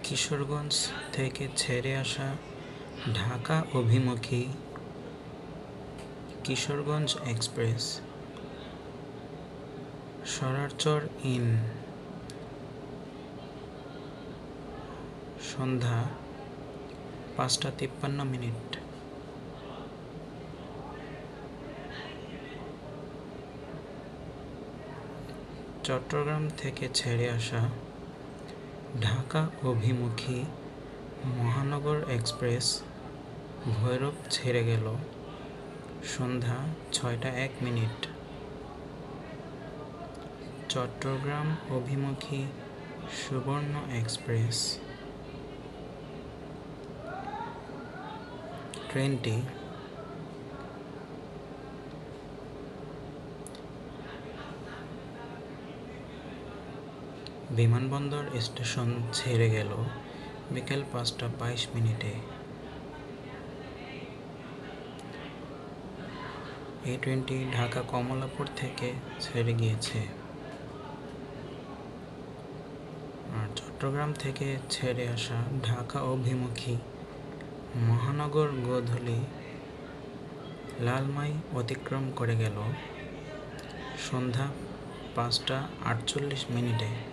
কিশোরগঞ্জ থেকে ছেড়ে আসা ঢাকা অভিমুখী কিশোরগঞ্জ এক্সপ্রেস সরারচর ইন সন্ধ্যা 5:53। চট্টগ্রাম থেকে ছেড়ে আসা ঢাকা অভিমুখী মহানগর এক্সপ্রেস ভৈরব ছেড়ে গেল সন্ধ্যা 6:01। চট্টগ্রাম অভিমুখী সুবর্ণ এক্সপ্রেস ট্রেনটি বিমানবন্দর স্টেশন ছেড়ে গেল বিকেল 5:22। এই ট্রেনটি ঢাকা কমলাপুর থেকে ছেড়ে গিয়েছে। আর চট্টগ্রাম থেকে ছেড়ে আসা ঢাকা অভিমুখী মহানগর গোধূলী লালমাই অতিক্রম করে গেল সন্ধ্যা 5:48।